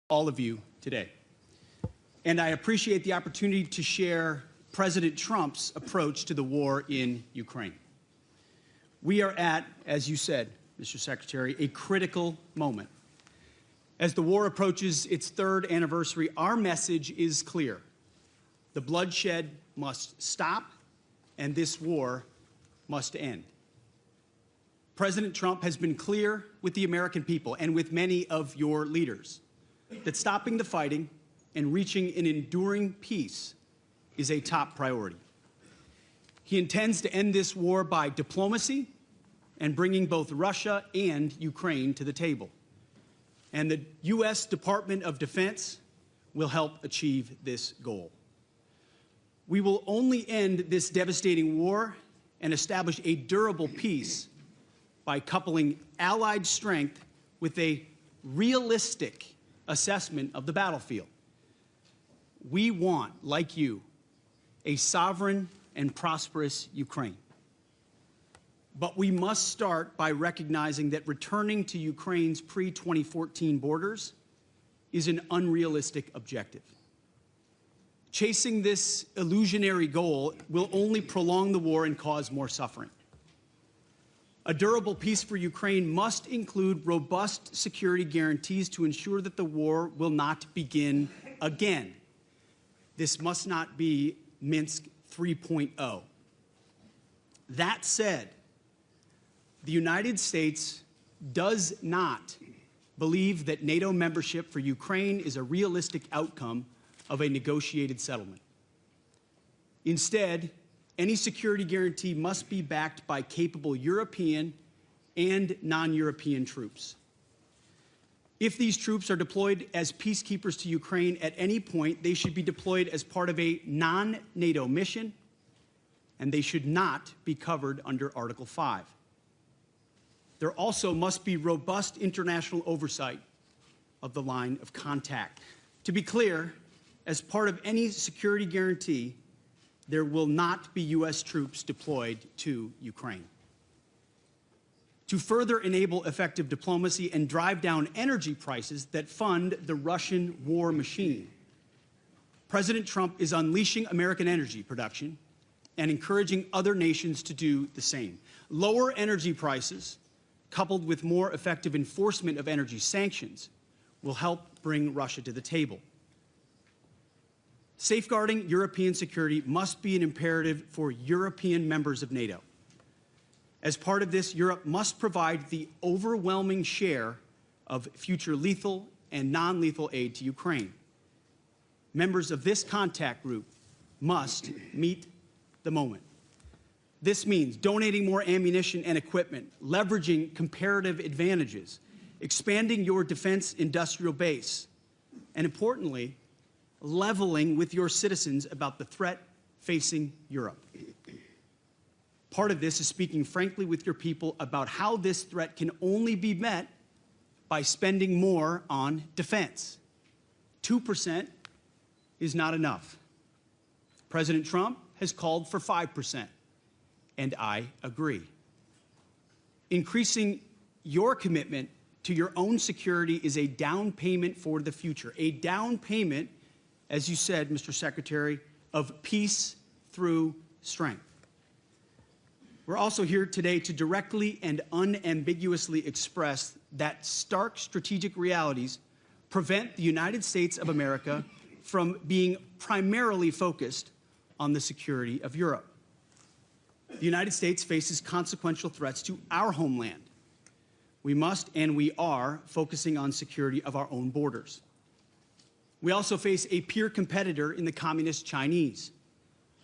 all of you today. And I appreciate the opportunity to share President Trump's approach to the war in Ukraine. We are at, as you said, Mr. Secretary, a critical moment. As the war approaches its third anniversary, our message is clear. The bloodshed must stop, and this war must end. President Trump has been clear with the American people and with many of your leaders that stopping the fighting and reaching an enduring peace is a top priority. He intends to end this war by diplomacy and bringing both Russia and Ukraine to the table. And the U.S. Department of Defense will help achieve this goal. We will only end this devastating war and establish a durable peace by coupling allied strength with a realistic assessment of the battlefield. We want, like you, a sovereign and prosperous Ukraine. But we must start by recognizing that returning to Ukraine's pre-2014 borders is an unrealistic objective. Chasing this illusionary goal will only prolong the war and cause more suffering. A durable peace for Ukraine must include robust security guarantees to ensure that the war will not begin again. This must not be Minsk 3.0. That said, the United States does not believe that NATO membership for Ukraine is a realistic outcome of a negotiated settlement. Instead, any security guarantee must be backed by capable European and non-European troops. If these troops are deployed as peacekeepers to Ukraine at any point, they should be deployed as part of a non-NATO mission, and they should not be covered under Article 5. There also must be robust international oversight of the line of contact. To be clear, as part of any security guarantee, there will not be U.S. troops deployed to Ukraine. To further enable effective diplomacy and drive down energy prices that fund the Russian war machine, President Trump is unleashing American energy production and encouraging other nations to do the same. Lower energy prices, coupled with more effective enforcement of energy sanctions, will help bring Russia to the table. Safeguarding European security must be an imperative for European members of NATO. As part of this, Europe must provide the overwhelming share of future lethal and non-lethal aid to Ukraine. Members of this contact group must meet the moment. This means donating more ammunition and equipment, leveraging comparative advantages, expanding your defense industrial base, and importantly, leveling with your citizens about the threat facing Europe. Part of this is speaking frankly with your people about how this threat can only be met by spending more on defense. 2% is not enough. President Trump has called for 5%, and I agree. Increasing your commitment to your own security is a down payment for the future, a down payment, as you said, Mr. Secretary, of peace through strength. We're also here today to directly and unambiguously express that stark strategic realities prevent the United States of America from being primarily focused on the security of Europe. The United States faces consequential threats to our homeland. We must and we are focusing on security of our own borders. We also face a peer competitor in the communist Chinese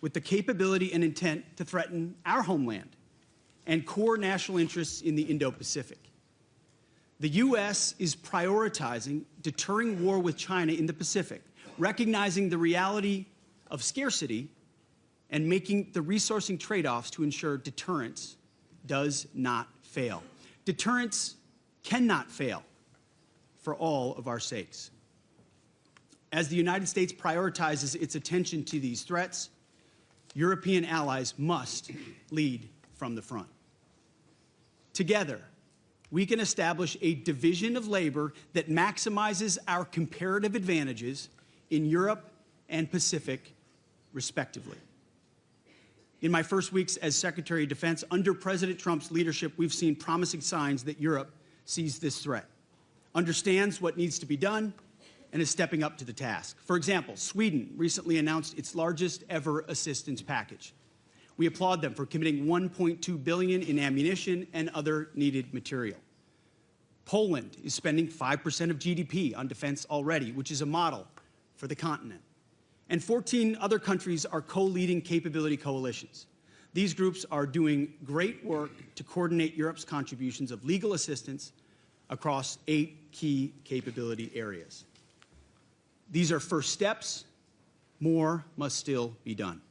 with the capability and intent to threaten our homeland and core national interests in the Indo-Pacific. The U.S. is prioritizing deterring war with China in the Pacific, recognizing the reality of scarcity and making the resourcing trade-offs to ensure deterrence does not fail. Deterrence cannot fail for all of our sakes. As the United States prioritizes its attention to these threats, European allies must lead from the front. Together, we can establish a division of labor that maximizes our comparative advantages in Europe and Pacific, respectively. In my first weeks as Secretary of Defense, under President Trump's leadership, we've seen promising signs that Europe sees this threat, understands what needs to be done, and is stepping up to the task. For example, Sweden recently announced its largest ever assistance package. We applaud them for committing $1.2 billion in ammunition and other needed material. Poland is spending 5% of GDP on defense already, which is a model for the continent. And 14 other countries are co-leading capability coalitions. These groups are doing great work to coordinate Europe's contributions of legal assistance across 8 key capability areas. These are first steps. More must still be done.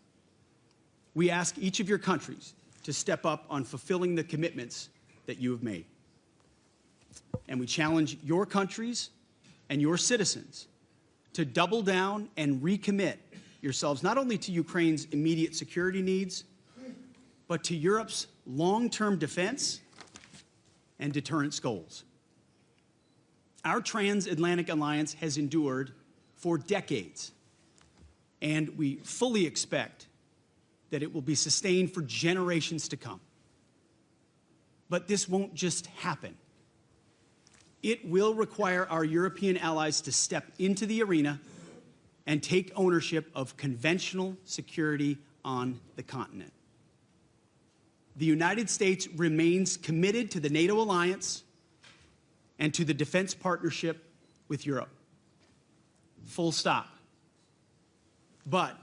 We ask each of your countries to step up on fulfilling the commitments that you have made. And we challenge your countries and your citizens to double down and recommit yourselves not only to Ukraine's immediate security needs, but to Europe's long-term defense and deterrence goals. Our transatlantic alliance has endured for decades, and we fully expect that it will be sustained for generations to come. But this won't just happen. It will require our European allies to step into the arena and take ownership of conventional security on the continent. The United States remains committed to the NATO alliance and to the defense partnership with Europe. Full stop. But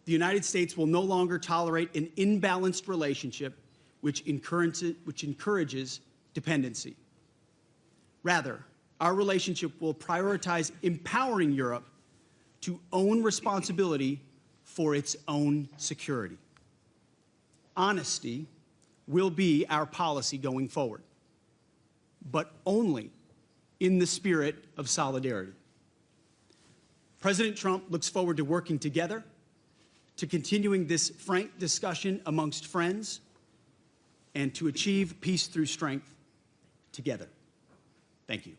the United States will no longer tolerate an imbalanced relationship which encourages dependency. Rather, our relationship will prioritize empowering Europe to own responsibility for its own security. Honesty will be our policy going forward, but only in the spirit of solidarity. President Trump looks forward to working together, to continuing this frank discussion amongst friends, and to achieve peace through strength together. Thank you.